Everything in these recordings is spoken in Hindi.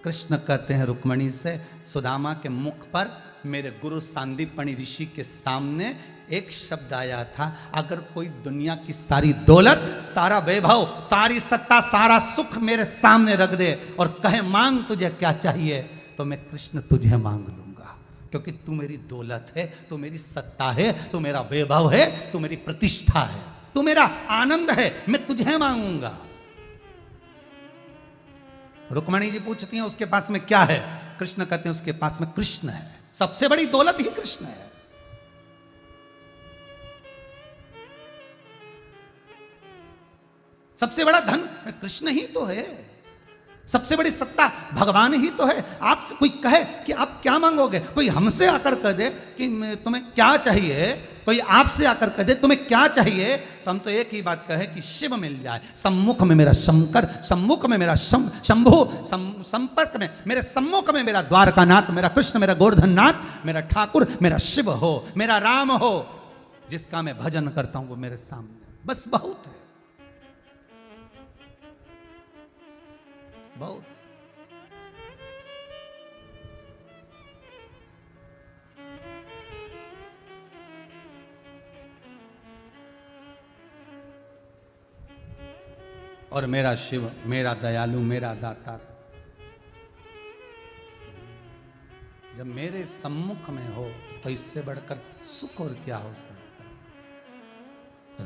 कृष्ण कहते हैं रुक्मणी से, सुदामा के मुख पर मेरे गुरु सांदीपनि ऋषि के सामने एक शब्द आया था, अगर कोई दुनिया की सारी दौलत, सारा वैभव, सारी सत्ता, सारा सुख मेरे सामने रख दे और कहे मांग तुझे क्या चाहिए, तो मैं कृष्ण तुझे मांग लूंगा, क्योंकि तू मेरी दौलत है, तू मेरी सत्ता है, तू मेरा वैभव है, तू मेरी प्रतिष्ठा है, तू मेरा आनंद है, मैं तुझे मांगूंगा। रुक्मणी जी पूछती हैं उसके पास में क्या है? कृष्ण कहते हैं उसके पास में कृष्ण है, सबसे बड़ी दौलत ही कृष्ण है। सबसे बड़ा धन कृष्ण ही तो है, सबसे बड़ी सत्ता भगवान ही तो है। आपसे कोई कहे कि आप क्या मांगोगे, कोई हमसे आकर कह दे कि तुम्हें क्या चाहिए, कोई आपसे आकर कह दे तुम्हें क्या चाहिए, तो हम तो एक ही बात कहे कि शिव मिल जाए, सम्मुख में मेरा शंकर, सम्मुख में मेरा शंभु, संपर्क में मेरे सम्मुख में मेरा द्वारकानाथ, मेरा कृष्ण, मेरा गोवर्धननाथ, मेरा ठाकुर, मेरा शिव हो, मेरा राम हो, जिसका मैं भजन करता हूं वो मेरे सामने, बस बहुत है, बहुत। और मेरा शिव, मेरा दयालु, मेरा दाता, जब मेरे सम्मुख में हो तो इससे बढ़कर सुख और क्या हो सकता है।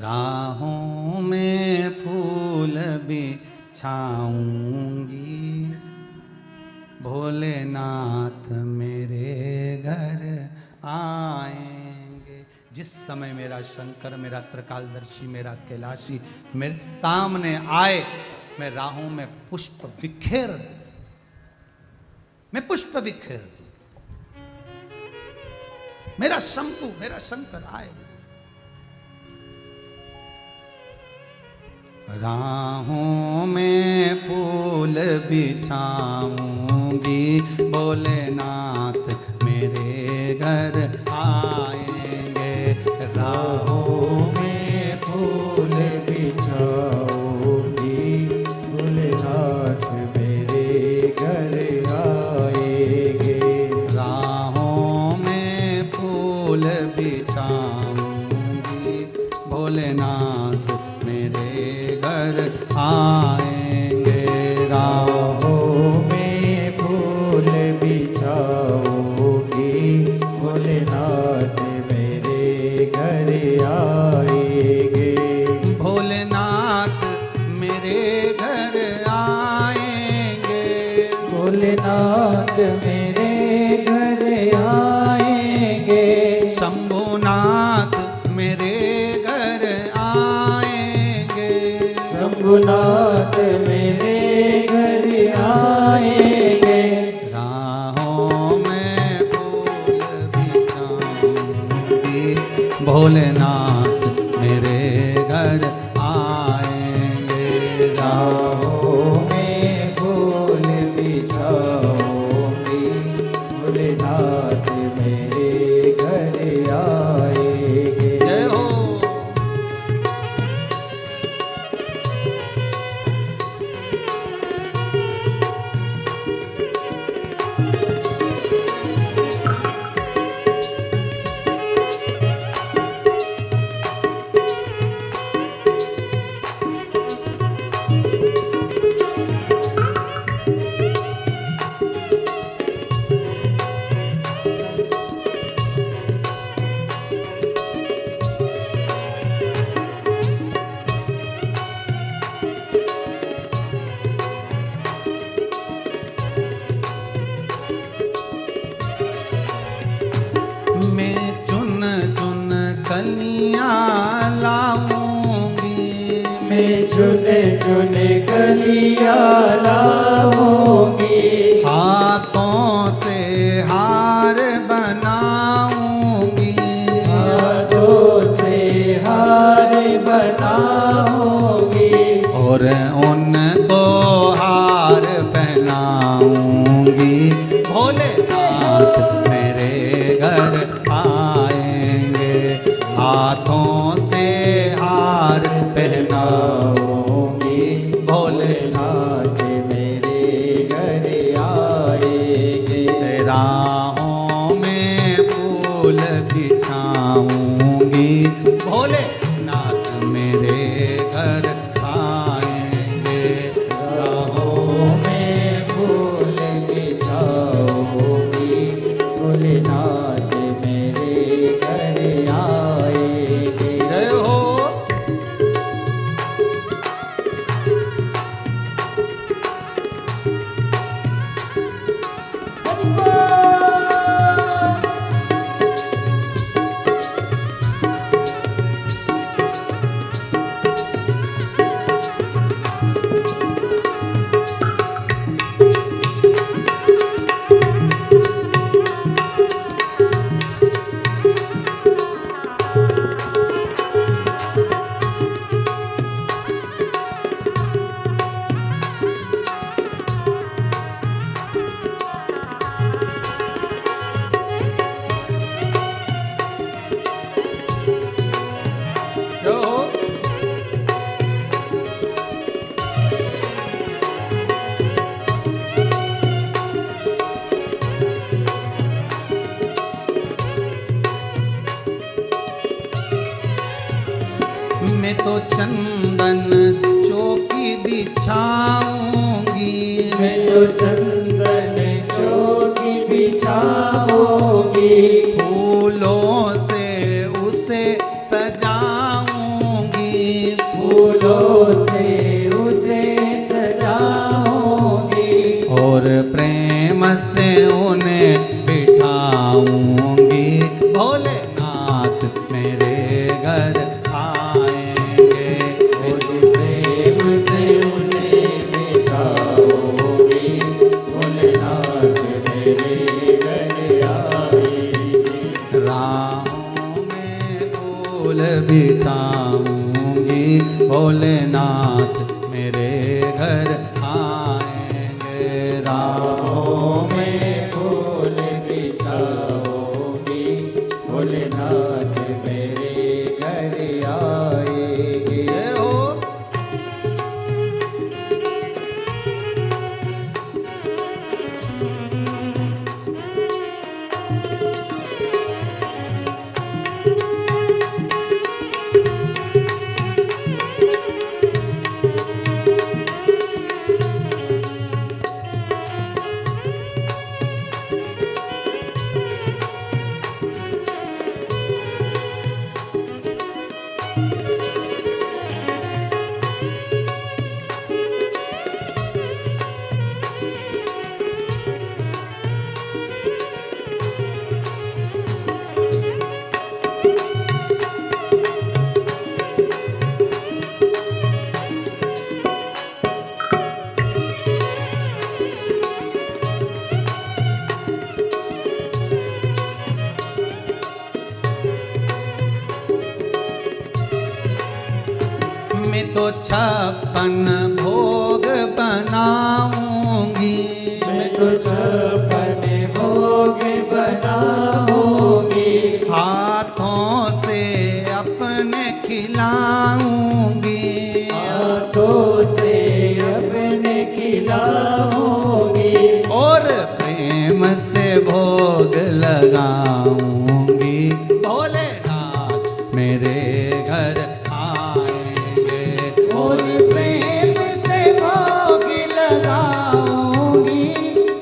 राहों में फूल बिछाऊंगी, भोलेनाथ मेरे घर आएंगे। जिस समय मेरा शंकर, मेरा त्रिकालदर्शी, मेरा कैलाशी मेरे सामने आए, मैं राहों में पुष्प बिखेर दूं, मैं पुष्प बिखेर दूं। मेरा शंभु, मेरा शंकर आए मेरे सामने। राहों में फूल बिछाऊंगी, भोलेनाथ मेरे घर आएंगे। राहों में फूल बिछाऊंगी, भोलेनाथ मेरे घर आएंगे। राहों में फूल बिछाऊंगी, भोलेनाथ मेरे घर आएंगे। राहों में फूल बिछाऊंगी, भोलेनाथ मेरे घर आएंगे। भोलेनाथ मेरे घर आएंगे, भोलेनाथ मेरे घर आएंगे। शंभुनाथ मेरे घर आएंगे, शंभुनाथ मेरे घर आएंगे। राहों में फूल बिछाऊंगी, भोलेनाथ मेरे घर आएंगे। राहों में फूल बिछाऊंगी, भोलेनाथ मेरे घर आएंगे। जय हो। मैं चुन चुन कलियां लाऊंगी, मैं चुन चुन कलियां लाऊंगी। हाथों से हार बनाऊंगी, हाथों से हार बनाऊंगी। और उनको हार पहनाऊंगी। भोलेनाथ मेरे घर आएंगे, हाथों से हार पहनाऊंगी। भोलेनाथ मेरे तो चंदन चौकी बिछाऊंगी, मैं तो चंदन चौकी बिछाऊंगी, फूलों से उसे सजाऊंगी, फूलों से उसे सजाऊंगी, और प्रेम से उन्हें बिठाऊंगी। भोलेनाथ मेरे घर आएंगे, और प्रेम से उन्हें बिठाऊंगी, भोलेनाथ मेरे घर आएंगे। राहों में फूल बिछाऊंगी, भोलेनाथ मेरे घर आएंगे। राहों में फूल बिछाऊंगी, भोलेनाथ मेरे घर आएंगे। जय हो। मैं तो 56 भोग बनाऊंगी, मैं तो 56 भोग बनाऊंगी, हाथों से अपने खिलाऊंगी, हाथों से अपने खिलाऊंगी, और प्रेम से भोग लगाऊंगी। भोलेनाथ मेरे घर आएंगे, और प्रेम से भोग लगाऊंगी,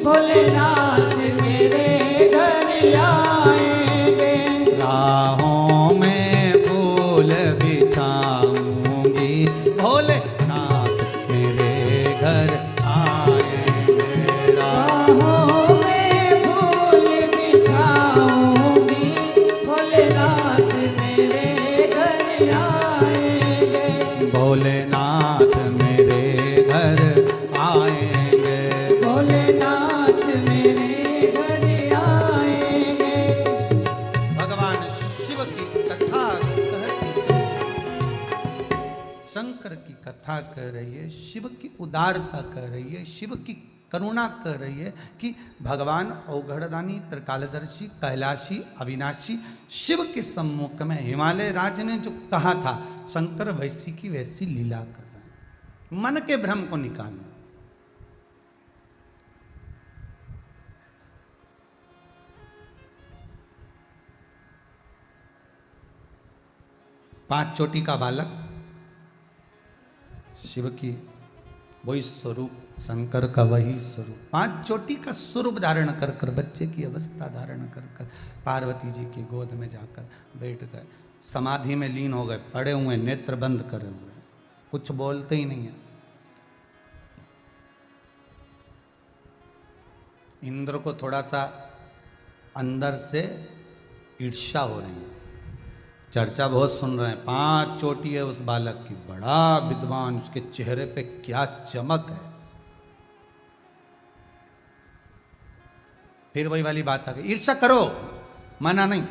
भोलेनाथ मेरे घर आएंगे। राहों में फूल बिछाऊंगी, भोलेनाथ मेरे घर आएंगे। राहों में फूल बिछाऊंगी, भोलेनाथ मेरे घर आएंगे। भोलेनाथ मेरे घर आएंगे। भोलेनाथ मेरे घर आएंगे। भगवान शिव की कथा कहती, शंकर की कथा कर रही है, शिव की उदारता कर रही है, शिव की करुणा कर रही है कि भगवान औघड़दानी, त्रिकालदर्शी, कैलाशी, अविनाशी शिव के सम्मुख में हिमालय राज ने जो कहा था, शंकर वैसी की वैसी लीला कर रहा है। मन के भ्रम को निकालना। पांच चोटी का बालक शिव की वही स्वरूप, शंकर का वही स्वरूप, पांच चोटी का स्वरूप धारण कर कर, बच्चे की अवस्था धारण कर कर पार्वती जी की गोद में जाकर बैठ गए, समाधि में लीन हो गए, पड़े हुए, नेत्र बंद करे हुए, कुछ बोलते ही नहीं है। इंद्र को थोड़ा सा अंदर से ईर्ष्या हो रही है, चर्चा बहुत सुन रहे हैं, पांच चोटी है उस बालक की, बड़ा विद्वान, उसके चेहरे पे क्या चमक है। फिर वही वाली बात आ गई, ईर्ष्या करो, मना नहीं,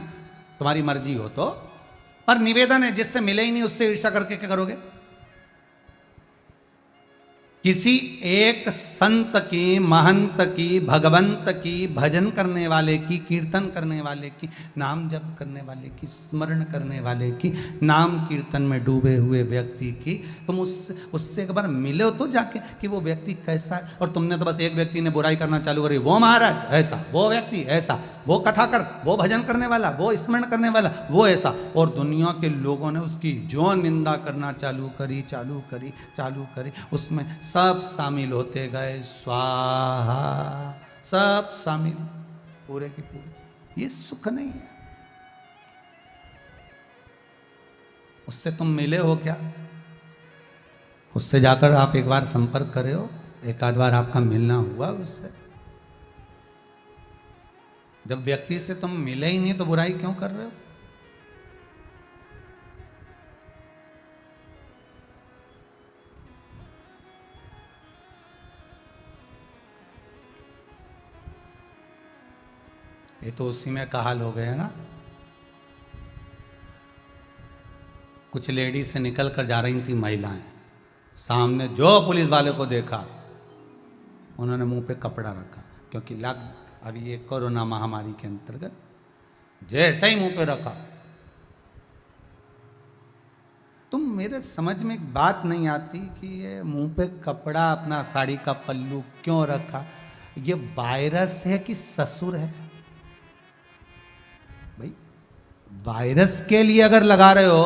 तुम्हारी मर्जी हो तो, पर निवेदन है जिससे मिले ही नहीं उससे ईर्ष्या करके क्या करोगे। किसी एक संत की, महंत की, भगवंत की, भजन करने वाले की, कीर्तन करने वाले की, नाम जप करने वाले की, स्मरण करने वाले की, नाम कीर्तन में डूबे हुए व्यक्ति की तुम उससे एक बार मिलो तो जाके कि वो व्यक्ति कैसा है। और तुमने तो बस एक व्यक्ति ने बुराई करना चालू करी, वो महाराज ऐसा, वो व्यक्ति ऐसा, वो कथाकर, वो भजन करने वाला, वो स्मरण करने वाला, वो ऐसा। और दुनिया के लोगों ने उसकी जो निंदा करना चालू करी, उसमें सब शामिल होते गए, स्वाहा, सब शामिल, पूरे की पूरे। ये सुख नहीं है। उससे तुम मिले हो क्या? उससे जाकर आप एक बार संपर्क करे हो, एक आध बार आपका मिलना हुआ उससे? जब व्यक्ति से तुम मिले ही नहीं तो बुराई क्यों कर रहे हो? ये तो उसी में का हाल हो गया ना। कुछ लेडी से निकल कर जा रही थी महिलाएं, सामने जो पुलिस वाले को देखा उन्होंने मुंह पे कपड़ा रखा, क्योंकि अभी ये कोरोना महामारी के अंतर्गत जैसे ही मुंह पे रखा। तुम मेरे समझ में एक बात नहीं आती कि ये मुंह पे कपड़ा, अपना साड़ी का पल्लू क्यों रखा? ये वायरस है कि ससुर है? भाई वायरस के लिए अगर लगा रहे हो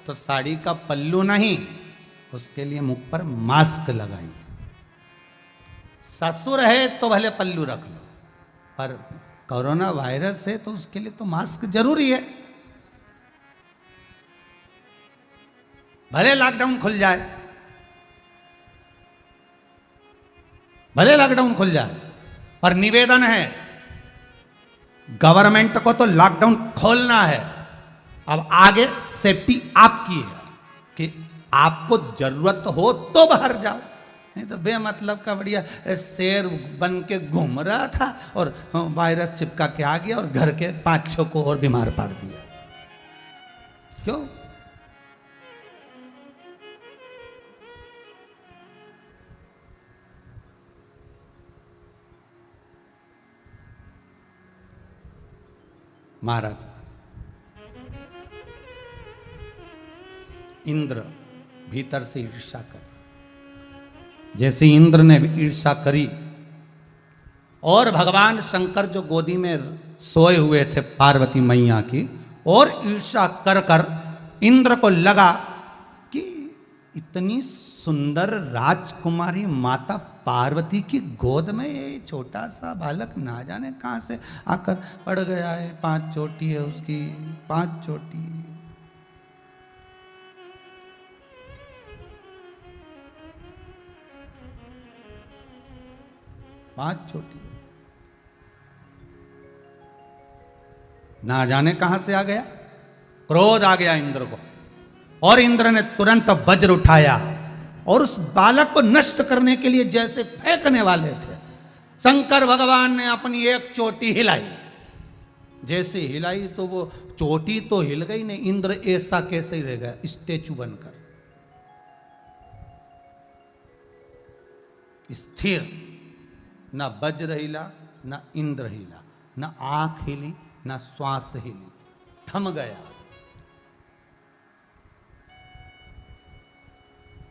तो साड़ी का पल्लू नहीं, उसके लिए मुख पर मास्क लगाइए। ससुर है तो भले पल्लू रख लो, पर कोरोना वायरस है तो उसके लिए तो मास्क जरूरी है। भले लॉकडाउन खुल जाए, भले लॉकडाउन खुल जाए, पर निवेदन है गवर्नमेंट को तो लॉकडाउन खोलना है। अब आगे सेफ्टी आपकी है कि आपको जरूरत हो तो बाहर जाओ, नहीं तो बेमतलब का बढ़िया शेर बन के घूम रहा था और वायरस चिपका के आ गया और घर के 5-6 को और बीमार पड़ दिया। क्यों? महाराज इंद्र भीतर से ईर्ष्या कर, जैसे इंद्र ने ईर्ष्या करी और भगवान शंकर जो गोदी में सोए हुए थे पार्वती मैया की, और ईर्ष्या कर कर इंद्र को लगा कि इतनी सुंदर राजकुमारी माता पार्वती की गोद में ये छोटा सा बालक ना जाने कहां से आकर पड़ गया है। 5 चोटी है उसकी, 5 चोटी। ना जाने कहां से आ गया, क्रोध आ गया इंद्र को, और इंद्र ने तुरंत वज्र उठाया और उस बालक को नष्ट करने के लिए जैसे फेंकने वाले थे, शंकर भगवान ने अपनी एक चोटी हिलाई। जैसे हिलाई तो वो चोटी तो हिल गई नहीं, इंद्र ऐसा कैसे ही रह गया स्टेचू बनकर स्थिर। ना वज्र हिला, ना इंद्र हिला, ना आंख हिली, ना श्वास हिली, थम गया।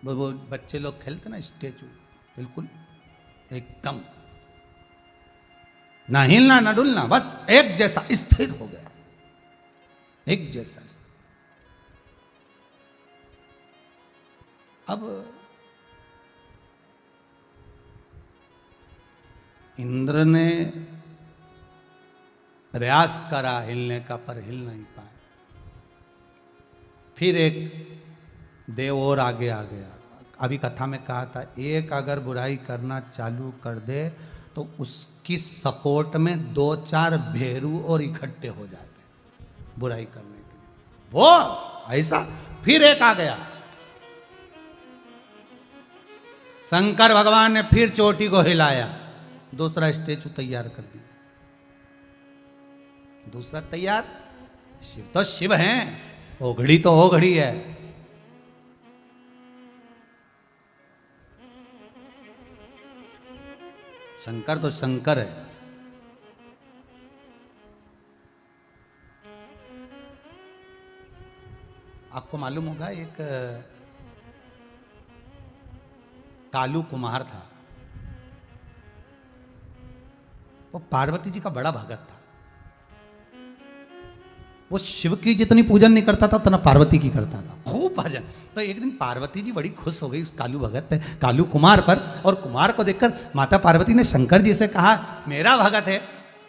वो बच्चे लोग खेलते ना स्टेचू, बिल्कुल एकदम ना हिलना ना डुलना, बस एक जैसा स्थिर हो गया, एक जैसा। अब इंद्र ने प्रयास करा हिलने का, पर हिल नहीं पाया। फिर एक देव और आगे आ गया। अभी कथा में कहा था, एक अगर बुराई करना चालू कर दे तो उसकी सपोर्ट में 2-4 भेरू और इकट्ठे हो जाते बुराई करने के लिए। वो ऐसा फिर एक आ गया। शंकर भगवान ने फिर चोटी को हिलाया, दूसरा स्टेचू तैयार कर दिया। दूसरा तैयार। शिव तो शिव हैं, ओघड़ी तो ओघड़ी है। शंकर तो शंकर है। आपको मालूम होगा एक कालू कुमार था, वो पार्वती जी का बड़ा भगत था। वो शिव की जितनी पूजन नहीं करता था उतना पार्वती की करता था, खूब भजन। तो एक दिन पार्वती जी बड़ी खुश हो गई उस कालू भगत पे, कालू कुमार पर, और कुमार को देखकर माता पार्वती ने शंकर जी से कहा, मेरा भगत है,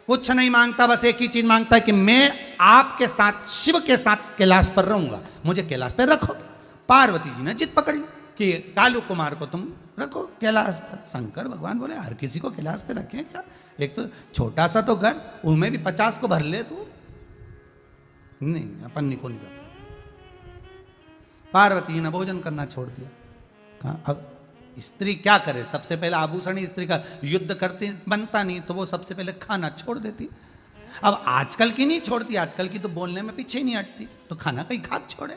कुछ नहीं मांगता, बस एक ही चीज मांगता है कि मैं आपके साथ, शिव के साथ कैलाश पर रहूंगा, मुझे कैलाश पर रखो। पार्वती जी ने जिद पकड़ ली कि कालू कुमार को तुम रखो कैलाश पर। शंकर भगवान बोले, हर किसी को कैलाश पे रखें क्या? एक तो छोटा सा तो घर, उनमें भी 50 को भर ले तू। नहीं, अपन को नहीं कर। पार्वती जी ने भोजन करना छोड़ दिया। कहा अब स्त्री क्या करे, सबसे पहले आभूषण ही स्त्री का, युद्ध करते बनता नहीं तो वो सबसे पहले खाना छोड़ देती। अब आजकल की नहीं छोड़ती, आजकल की तो बोलने में पीछे ही नहीं हटती, तो खाना कहीं खाद छोड़े।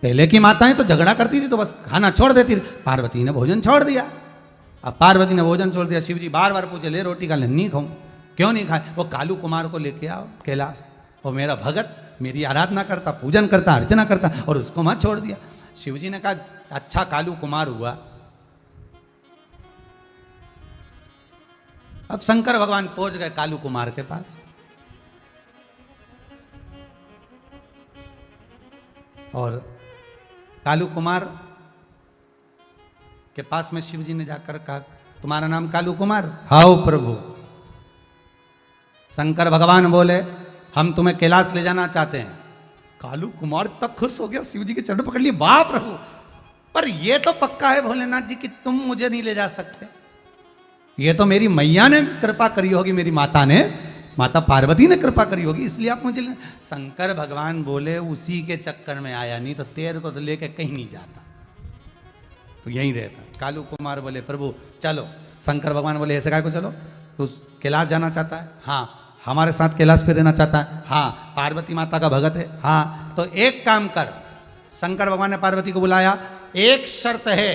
पहले की माताएं तो झगड़ा करती थी तो बस खाना छोड़ देती थी। पार्वती ने भोजन छोड़ दिया। अब पार्वती ने भोजन छोड़ दिया, शिव जी बार बार पूछे, ले रोटी खा ले, नहीं खाऊं। क्यों नहीं खाए? वो कालू कुमार को लेके आओ कैलाश, वो मेरा भगत, मेरी आराधना करता, पूजन करता, अर्चना करता, और उसको मत छोड़ दिया। शिव जी ने कहा, अच्छा कालू कुमार हुआ। अब शंकर भगवान पहुंच गए कालू कुमार के पास, और कालू कुमार के पास में शिव जी ने जाकर कहा, तुम्हारा नाम कालू कुमार? हाओ प्रभु। शंकर भगवान बोले, हम तुम्हें कैलाश ले जाना चाहते हैं। कालू कुमार तक खुश हो गया, शिव जी के चरण पकड़ लिए, वाह प्रभु, पर ये तो पक्का है भोलेनाथ जी कि तुम मुझे नहीं ले जा सकते, ये तो मेरी मैया ने कृपा करी होगी, मेरी माता ने, माता पार्वती ने कृपा करी होगी, इसलिए आप मुझे ले। शंकर भगवान बोले, उसी के चक्कर में आया, नहीं तो तेरे को तो लेके कहीं नहीं जाता, तो यहीं रहता। कालू कुमार बोले, प्रभु चलो। शंकर भगवान बोले, ऐसे काय को चलो, तू कैलाश जाना चाहता है? हाँ। हमारे साथ कैलाश पे रहना चाहता है? हाँ। पार्वती माता का भगत है? हाँ। तो एक काम कर, शंकर भगवान ने पार्वती को बुलाया, एक शर्त है,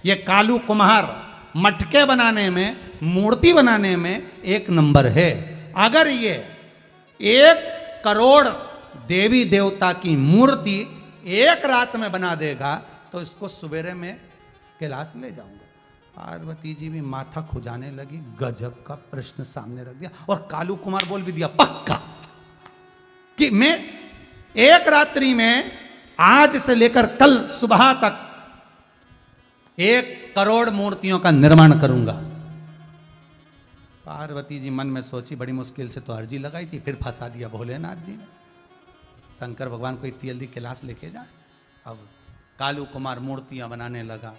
ये कालू कुमार मटके बनाने में, मूर्ति बनाने में एक नंबर है। अगर ये 1 करोड़ देवी देवता की मूर्ति एक रात में बना देगा तो इसको सवेरे में कैलाश ले जाऊंगा। पार्वती जी भी माथा खुजाने लगी, गजब का प्रश्न सामने रख दिया, और कालू कुमार बोल भी दिया पक्का कि मैं एक रात्रि में, आज से लेकर कल सुबह तक 1 करोड़ मूर्तियों का निर्माण करूंगा। पार्वती जी मन में सोची, बड़ी मुश्किल से तो अर्जी लगाई थी, फिर फंसा दिया भोलेनाथ जी ने। शंकर भगवान को इतनी जल्दी कैलाश लेके जाए? अब कालू कुमार मूर्तियां बनाने लगा,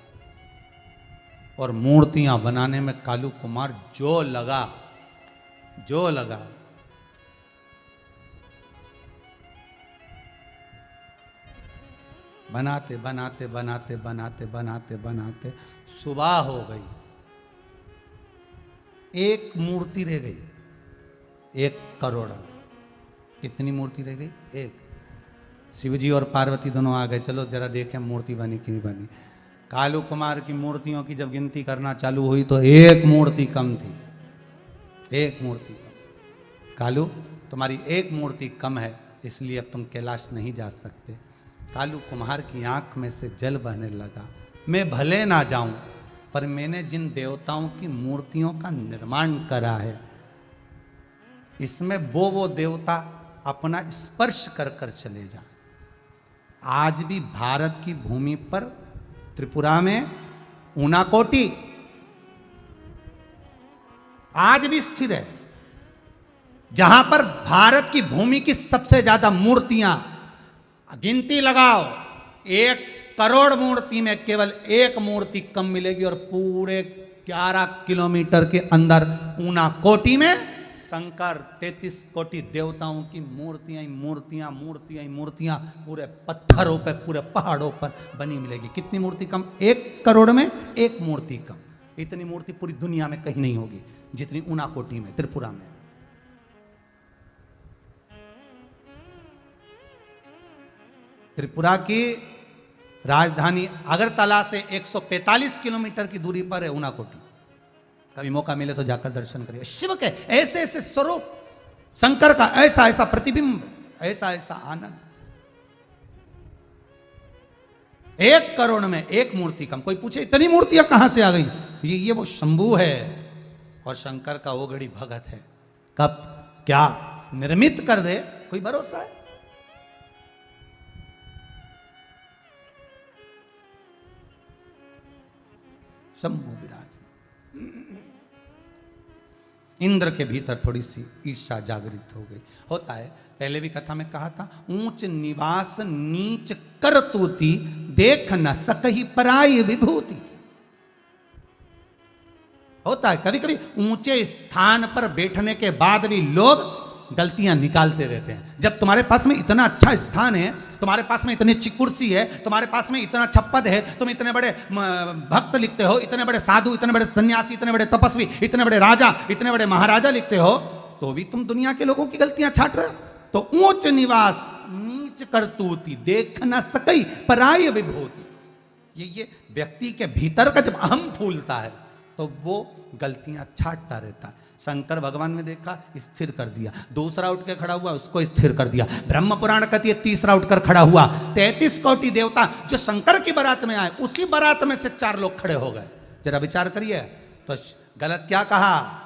और मूर्तियां बनाने में कालू कुमार जो लगा, बनाते बनाते बनाते बनाते बनाते बनाते सुबह हो गई, एक मूर्ति रह गई 1 करोड़। कितनी मूर्ति रह गई? एक। शिवजी और पार्वती दोनों आ गए, चलो जरा देखें मूर्ति बनी कि नहीं बनी। कालू कुमार की मूर्तियों की जब गिनती करना चालू हुई तो 1 मूर्ति कम थी, 1 मूर्ति कम। कालू, तुम्हारी 1 मूर्ति कम है, इसलिए अब तुम कैलाश नहीं जा सकते। कालू कुम्हार की आंख में से जल बहने लगा। मैं भले ना जाऊं, पर मैंने जिन देवताओं की मूर्तियों का निर्माण करा है, इसमें वो देवता अपना स्पर्श कर कर चले जाएं। आज भी भारत की भूमि पर त्रिपुरा में ऊनाकोटी आज भी स्थिर है, जहां पर भारत की भूमि की सबसे ज्यादा मूर्तियां, गिनती लगाओ 1 करोड़ मूर्ति में केवल 1 मूर्ति कम मिलेगी, और पूरे 11 किलोमीटर के अंदर ऊनाकोटी में शंकर 33 कोटि देवताओं की मूर्तियां मूर्तियां मूर्तियां मूर्तियां पूरे पत्थरों पर, पूरे पहाड़ों पर बनी मिलेगी। कितनी मूर्ति कम? 1 करोड़ में 1 मूर्ति कम। इतनी मूर्ति पूरी दुनिया में कहीं नहीं होगी जितनी ऊनाकोटी में, त्रिपुरा में। त्रिपुरा की राजधानी अगरतला से 145 किलोमीटर की दूरी पर है ऊनाकोटी। कभी मौका मिले तो जाकर दर्शन करिए। शिव के ऐसे ऐसे स्वरूप, शंकर का ऐसा ऐसा प्रतिबिंब, ऐसा ऐसा आनंद। 1 करोड़ में 1 मूर्ति कम। कोई पूछे इतनी मूर्तियां कहां से आ गई? ये वो शंभू है और शंकर का वो घड़ी भगत है। कब क्या निर्मित कर दे कोई भरोसा है? शंभू विराज। इंद्र के भीतर थोड़ी सी ईर्ष्या जागृत हो गई। होता है, पहले भी कथा में कहा था, ऊंच निवास नीच करतूती, देख न सकही पराई विभूति। होता है कभी कभी ऊंचे स्थान पर बैठने के बाद भी लोग गलतियां निकालते रहते हैं। जब तुम्हारे पास में इतना अच्छा स्थान है, तुम्हारे पास में इतनी अच्छी कुर्सी है, तुम्हारे पास में इतना अच्छा पद है, तुम इतने बड़े भक्त लिखते हो, इतने बड़े साधु, इतने बड़े सन्यासी, इतने बड़े तपस्वी, इतने बड़े राजा, इतने बड़े महाराजा लिखते हो, तो भी तुम दुनिया के लोगों की गलतियां छाट रहे हो। तो ऊंच निवास नीच करतूती, देख न सकई पराई विभूति। ये व्यक्ति के भीतर का जब अहम फूलता है तो वो गलतियां छाटता रहता है। शंकर भगवान ने देखा, स्थिर कर दिया। दूसरा उठ के खड़ा हुआ, उसको स्थिर कर दिया। ब्रह्म पुराण कहती है तीसरा उठकर खड़ा हुआ। 33 कोटि देवता जो शंकर की बारात में आए, उसी बारात में से 4 लोग खड़े हो गए। जरा विचार करिए तो गलत क्या कहा?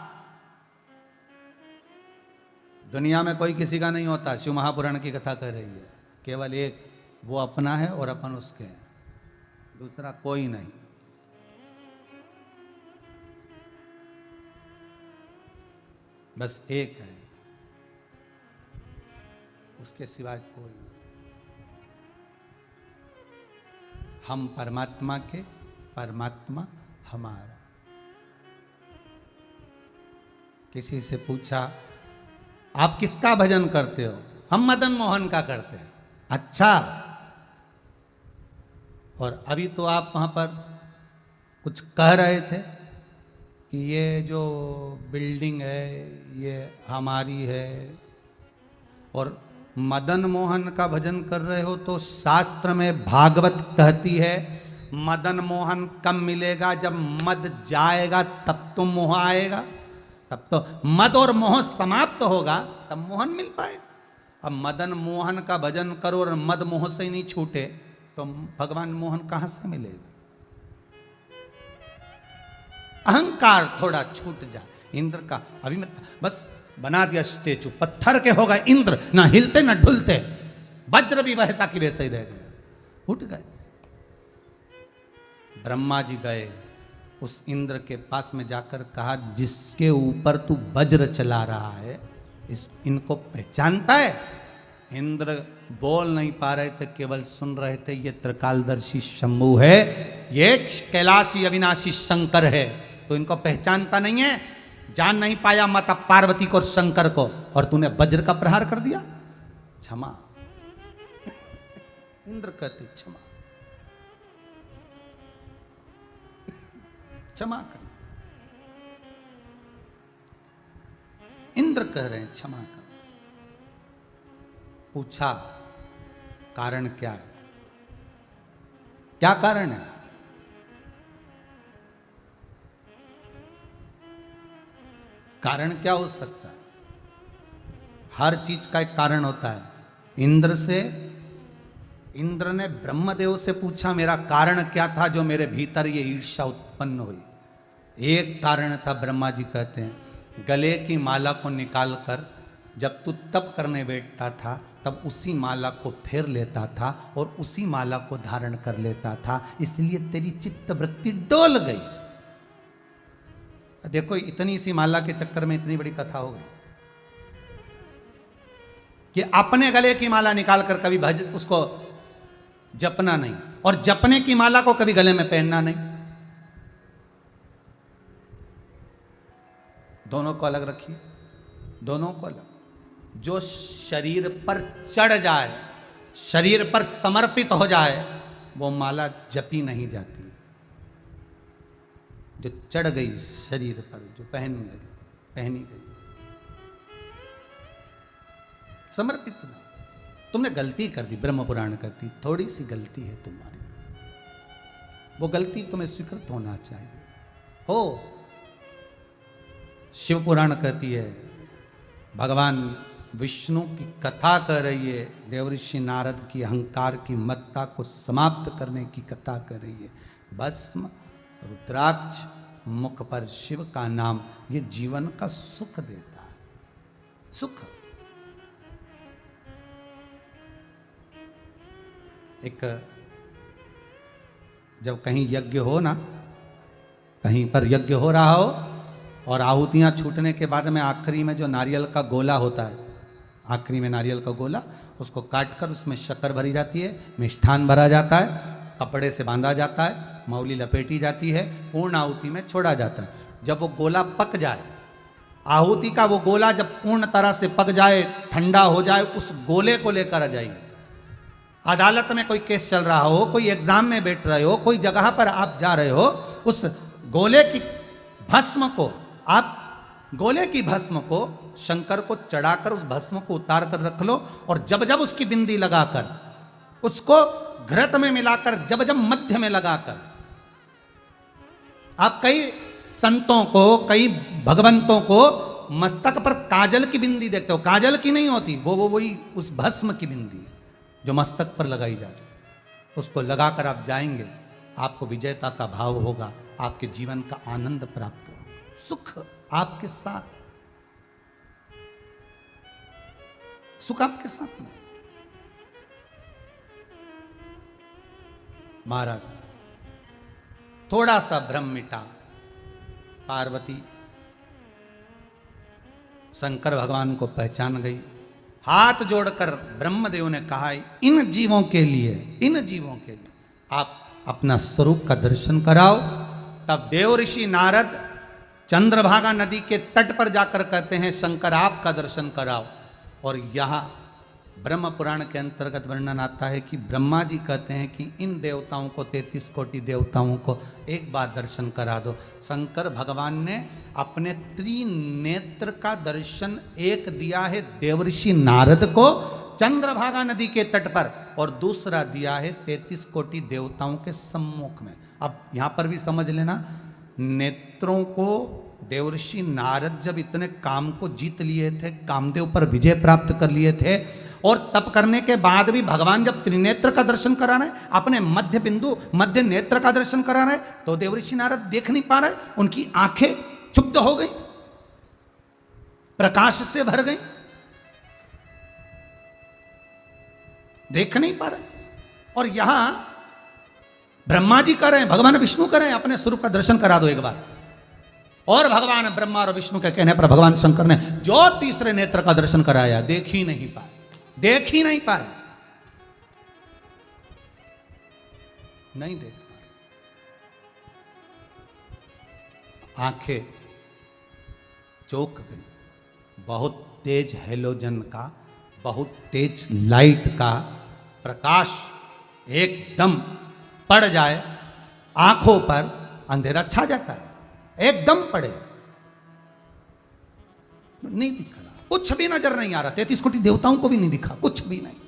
दुनिया में कोई किसी का नहीं होता। शिव महापुराण की कथा कह रही है, केवल एक वो अपना है और अपन उसके हैं, दूसरा कोई नहीं। बस एक है, उसके सिवाय कोई नहीं। हम परमात्मा के, परमात्मा हमारा। किसी से पूछा आप किसका भजन करते हो? हम मदन मोहन का करते हैं। अच्छा, और अभी तो आप वहां पर कुछ कह रहे थे कि ये जो बिल्डिंग है ये हमारी है, और मदन मोहन का भजन कर रहे हो। तो शास्त्र में भागवत कहती है मदन मोहन कब मिलेगा? जब मद जाएगा तब तो मोह आएगा। तब तो मद और मोह समाप्त होगा, तब मोहन मिल पाएगा। अब मदन मोहन का भजन करो और मद मोह से ही नहीं छूटे तो भगवान मोहन कहां से मिलेगा? अहंकार थोड़ा छूट जाए। इंद्र का अभी मैं बस बना दिया स्टेचू, पत्थर के हो गए इंद्र, ना हिलते ना ढुलते। वज्र भी वैसा की वैसे ही रह गए, उठ गए। ब्रह्मा जी गए, उस इंद्र के पास में जाकर कहा जिसके ऊपर तू वज्र चला रहा है, इनको पहचानता है? इंद्र बोल नहीं पा रहे थे, केवल सुन रहे थे। ये त्रिकालदर्शी शंभू है, ये कैलाशी अविनाशी शंकर है। तो इनको पहचानता नहीं है, जान नहीं पाया माता पार्वती को और शंकर को, और तूने वज्र का प्रहार कर दिया। क्षमा। इंद्र कहते क्षमा, क्षमा करिए। इंद्र कह रहे हैं क्षमा कर। पूछा कारण क्या है? क्या कारण है? कारण क्या हो सकता है? हर चीज का एक कारण होता है। इंद्र ने ब्रह्मदेव से पूछा मेरा कारण क्या था जो मेरे भीतर ये ईर्ष्या उत्पन्न हुई? एक कारण था, ब्रह्मा जी कहते हैं, गले की माला को निकालकर जब तू तप करने बैठता था तब उसी माला को फेर लेता था और उसी माला को धारण कर लेता था, इसलिए तेरी चित्त वृत्ति डोल गई। देखो इतनी सी माला के चक्कर में इतनी बड़ी कथा हो गई कि अपने गले की माला निकालकर कभी उसको जपना नहीं, और जपने की माला को कभी गले में पहनना नहीं। दोनों को अलग रखिए, दोनों को अलग। जो शरीर पर चढ़ जाए, शरीर पर समर्पित हो जाए, वो माला जपी नहीं जाती। जो चढ़ गई शरीर पर, जो पहनने लगी, पहनी गई, समर्पित ना। तुमने गलती कर दी, ब्रह्म पुराण कहती थोड़ी सी गलती है तुम्हारी, वो गलती तुम्हें स्वीकृत होना चाहिए। हो शिव पुराण कहती है, भगवान विष्णु की कथा कर रही है, देवऋषि नारद की अहंकार की मत्ता को समाप्त करने की कथा कर रही है। भस्म, रुद्राक्ष, मुख पर शिव का नाम, ये जीवन का सुख देता है। सुख। एक जब कहीं यज्ञ हो ना, कहीं पर यज्ञ हो रहा हो और आहुतियां छूटने के बाद में आखिरी में जो नारियल का गोला होता है, आखिरी में नारियल का गोला, उसको काटकर उसमें शक्कर भरी जाती है, मिष्ठान भरा जाता है, कपड़े से बांधा जाता है, मौली लपेटी जाती है, पूर्ण आहुति में छोड़ा जाता है। जब वो गोला पक जाए, आहुति का वो गोला जब पूर्ण तरह से पक जाए, ठंडा हो जाए, उस गोले को लेकर आ जाइए। अदालत में कोई केस चल रहा हो, कोई एग्जाम में बैठ रहे हो, कोई जगह पर आप जा रहे हो, उस गोले की भस्म को, आप गोले की भस्म को शंकर को चढ़ाकर उस भस्म को उतार कर रख लो, और जब जब उसकी बिंदी लगाकर उसको घृत में मिलाकर, जब जब मध्य में लगाकर, आप कई संतों को, कई भगवंतों को मस्तक पर काजल की बिंदी देखते हो, काजल की नहीं होती वो वही उस भस्म की बिंदी जो मस्तक पर लगाई जाती, उसको लगाकर आप जाएंगे, आपको विजयता का भाव होगा, आपके जीवन का आनंद प्राप्त होगा, सुख आपके साथ, सुख आपके साथ में। महाराज, थोड़ा सा भ्रम मिटा, पार्वती शंकर भगवान को पहचान गई, हाथ जोड़कर ब्रह्मदेव ने कहा, इन जीवों के लिए, इन जीवों के लिए आप अपना स्वरूप का दर्शन कराओ। तब देव ऋषि नारद चंद्रभागा नदी के तट पर जाकर कहते हैं, शंकर आपका दर्शन कराओ। और यहाँ ब्रह्म पुराण के अंतर्गत वर्णन आता है कि ब्रह्मा जी कहते हैं कि इन देवताओं को, 33 कोटि देवताओं को एक बार दर्शन करा दो। शंकर भगवान ने अपने त्रिनेत्र का दर्शन एक दिया है देवऋषि नारद को चंद्रभागा नदी के तट पर, और दूसरा दिया है 33 कोटि देवताओं के सम्मुख में। अब यहाँ पर भी समझ लेना, नेत्रों को देवऋषि नारद जब इतने काम को जीत लिए थे, कामदेव पर विजय प्राप्त कर लिए थे, और तप करने के बाद भी भगवान जब त्रिनेत्र का दर्शन करा रहे, अपने मध्य बिंदु, मध्य नेत्र का दर्शन करा रहे, तो देवऋषि नारद देख नहीं पा रहे, उनकी आंखें क्षुब्ध हो गई, प्रकाश से भर गई, देख नहीं पा रहे। और यहां ब्रह्मा जी कर रहे हैं, भगवान विष्णु कर रहे हैं, अपने स्वरूप का दर्शन करा दो एक बार। और भगवान ब्रह्मा और विष्णु के कहने पर भगवान शंकर ने जो तीसरे नेत्र का दर्शन कराया, देख ही नहीं पाए, देख ही नहीं पाए, नहीं देख पाए, आंखें चौंक गई। बहुत तेज हेलोजन का, बहुत तेज लाइट का प्रकाश एकदम पड़ जाए आंखों पर, अंधेरा छा जाता है, एकदम पड़े, नहीं दिख रहा, कुछ भी नजर नहीं आ रहा, 33 कोटि देवताओं को भी नहीं दिखा, कुछ भी नहीं।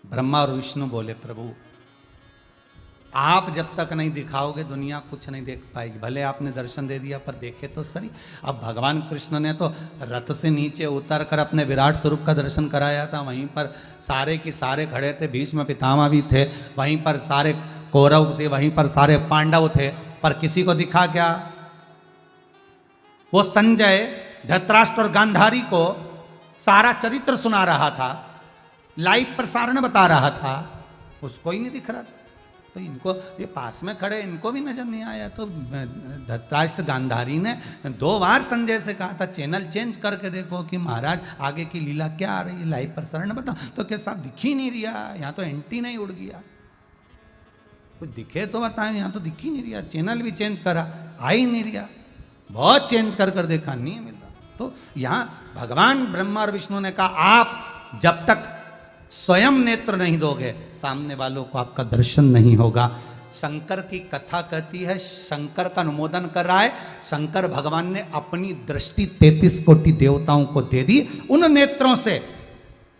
ब्रह्मा और विष्णु बोले, प्रभु आप जब तक नहीं दिखाओगे दुनिया कुछ नहीं देख पाएगी। भले आपने दर्शन दे दिया, पर देखे तो सही। अब भगवान कृष्ण ने तो रथ से नीचे उतर कर अपने विराट स्वरूप का दर्शन कराया था, वहीं पर सारे के सारे खड़े थे, भीष्म पितामह भी थे, वहीं पर सारे कौरव थे, वहीं पर सारे पांडव थे, पर किसी को दिखा क्या? वो संजय धृतराष्ट्र और गांधारी को सारा चरित्र सुना रहा था, लाइव प्रसारण बता रहा था, उसको ही नहीं दिख रहा था। तो इनको, ये पास में खड़े, इनको भी नजर नहीं आया। तो धृतराष्ट्र गांधारी ने 2 बार संजय से कहा था, चैनल चेंज करके देखो कि महाराज आगे की लीला क्या आ रही है, लाइव प्रसारण बताओ। तो क्या साहब दिख ही नहीं रहा, यहाँ तो एंटी नहीं उड़ गया, कुछ दिखे तो बताएं, यहाँ तो दिख ही नहीं रहा, चैनल भी चेंज करा, आ ही नहीं रहा, बहुत चेंज कर कर देखा, नहीं मिल रहा। तो यहाँ भगवान ब्रह्मा और विष्णु ने कहा, आप जब तक स्वयं नेत्र नहीं दोगे, सामने वालों को आपका दर्शन नहीं होगा। शंकर की कथा कहती है, शंकर का अनुमोदन कर रहा है, शंकर भगवान ने अपनी दृष्टि 33 कोटि देवताओं को दे दी, उन नेत्रों से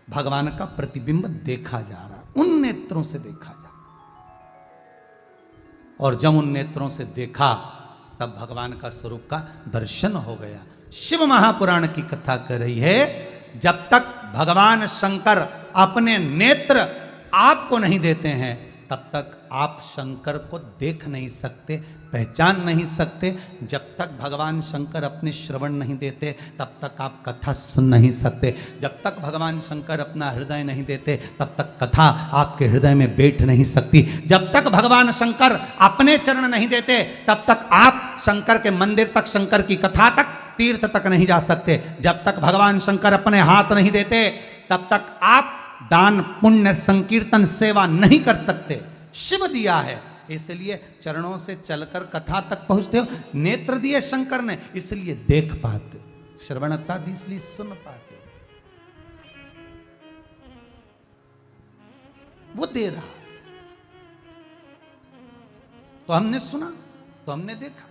भगवान का प्रतिबिंब देखा जा रहा, उन नेत्रों से देखा जा रहा। और जब उन नेत्रों से देखा तब भगवान का स्वरूप का दर्शन हो गया। शिव महापुराण की कथा कर रही है, जब तक भगवान शंकर अपने नेत्र आपको नहीं देते हैं तब तक आप शंकर को देख नहीं सकते, पहचान नहीं सकते। जब तक भगवान शंकर अपने श्रवण नहीं देते तब तक आप कथा सुन नहीं सकते। जब तक भगवान शंकर अपना हृदय नहीं देते तब तक कथा आपके हृदय में बैठ नहीं सकती। जब तक भगवान शंकर अपने चरण नहीं देते तब तक आप शंकर के मंदिर तक, शंकर की कथा तक, तीर्थ तक नहीं जा सकते। जब तक भगवान शंकर अपने हाथ नहीं देते तब तक आप दान पुण्य संकीर्तन सेवा नहीं कर सकते। शिव दिया है इसलिए चरणों से चलकर कथा तक पहुंचते हो। नेत्र दिए शंकर ने इसलिए देख पाते, श्रवणता दी इसलिए सुन पाते। वो दे रहा है तो हमने सुना, तो हमने देखा।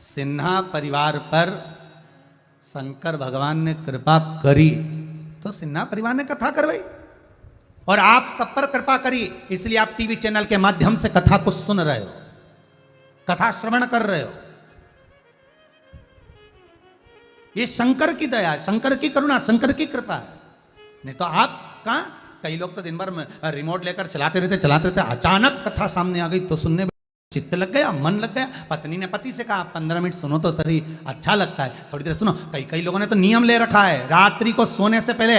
सिन्हा परिवार पर शंकर भगवान ने कृपा करी तो सिन्हा परिवार ने कथा करवाई, और आप सब पर कृपा करी इसलिए आप टीवी चैनल के माध्यम से कथा को सुन रहे हो, कथा श्रवण कर रहे हो। ये शंकर की दया है, शंकर की करुणा, शंकर की कृपा है। नहीं तो आप कहां, कई लोग तो दिन भर में रिमोट लेकर चलाते रहते, अचानक कथा सामने आ गई तो सुनने चित्त लग गया, मन लग गया। पत्नी ने पति से कहा 15 मिनट सुनो तो सही, अच्छा लगता है, थोड़ी देर सुनो। कई लोगों ने तो नियम ले रखा है, रात्रि को सोने से पहले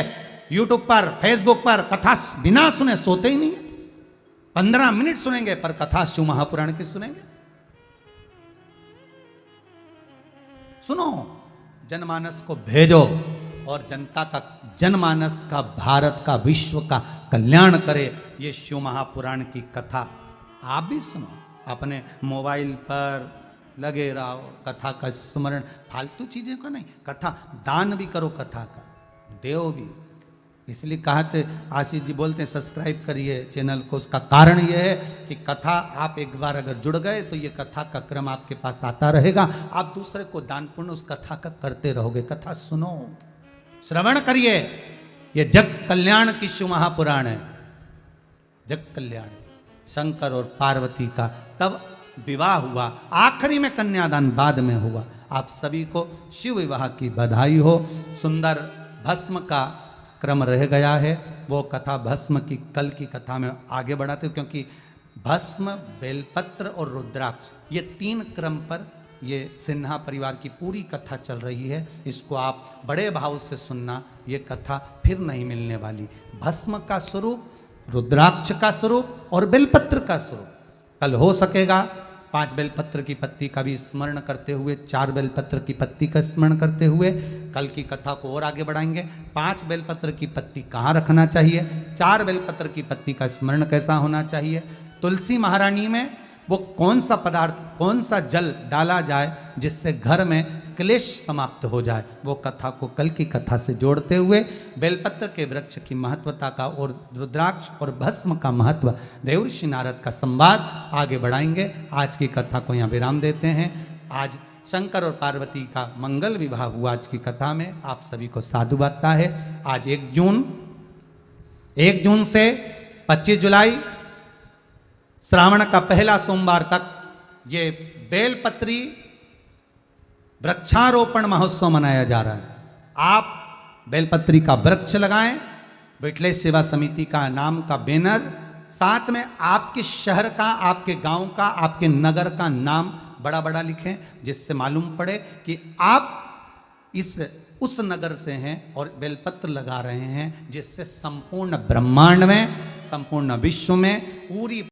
यूट्यूब पर, फेसबुक पर कथा बिना सुने सोते ही नहीं है। 15 मिनट सुनेंगे पर कथा शिव महापुराण की सुनेंगे। सुनो, जनमानस को भेजो और जनता का, जनमानस का, भारत का, विश्व का कल्याण करे ये शिव महापुराण की कथा। आप भी सुनो, अपने मोबाइल पर लगे रहो, कथा का स्मरण, फालतू चीजें का नहीं, कथा दान भी करो, कथा का देव भी। इसलिए कहा थे, आशीष जी बोलते हैं सब्सक्राइब करिए चैनल को। उसका कारण यह है कि कथा आप एक बार अगर जुड़ गए तो ये कथा का क्रम आपके पास आता रहेगा। आप दूसरे को दान पुण्य उस कथा का करते रहोगे। कथा सुनो, श्रवण करिए। ये जग कल्याण की शिव महापुराण है, जग कल्याण। शंकर और पार्वती का तब विवाह हुआ, आखिरी में कन्यादान बाद में हुआ। आप सभी को शिव विवाह की बधाई हो। सुंदर भस्म का क्रम रह गया है, वो कथा भस्म की कल की कथा में आगे बढ़ाते हो, क्योंकि भस्म, बेलपत्र और रुद्राक्ष ये 3 क्रम पर ये सिन्हा परिवार की पूरी कथा चल रही है। इसको आप बड़े भाव से सुनना, ये कथा फिर नहीं मिलने वाली। भस्म का स्वरूप, रुद्राक्ष का स्वरूप और बेलपत्र का स्वरूप कल हो सकेगा। 5 बेलपत्र की पत्ती का भी स्मरण करते हुए, 4 बेलपत्र की पत्ती का स्मरण करते हुए कल की कथा को और आगे बढ़ाएंगे। 5 बेलपत्र की पत्ती कहाँ रखना चाहिए, 4 बेलपत्र की पत्ती का स्मरण कैसा होना चाहिए, तुलसी महारानी में वो कौन सा पदार्थ, कौन सा जल डाला जाए जिससे घर में क्लेश समाप्त हो जाए, वो कथा को कल की कथा से जोड़ते हुए बेलपत्र के वृक्ष की महत्वता का और रुद्राक्ष और भस्म का महत्व, देवर्षि नारद का संवाद आगे बढ़ाएंगे। आज की कथा को यहाँ विराम देते हैं। आज शंकर और पार्वती का मंगल विवाह हुआ आज की कथा में। आप सभी को साधुवादता है। आज 1 जून से 25 जुलाई श्रावण का पहला सोमवार तक ये बेलपत्री वृक्षारोपण महोत्सव मनाया जा रहा है। आप बेलपत्री का वृक्ष लगाएं, विठलेश सेवा समिति का नाम का बैनर, साथ में आपके शहर का, आपके गांव का, आपके नगर का नाम बड़ा बड़ा लिखें, जिससे मालूम पड़े कि आप उस नगर से हैं और बेलपत्र लगा रहे हैं, जिससे संपूर्ण ब्रह्मांड में, संपूर्ण विश्व में पूरी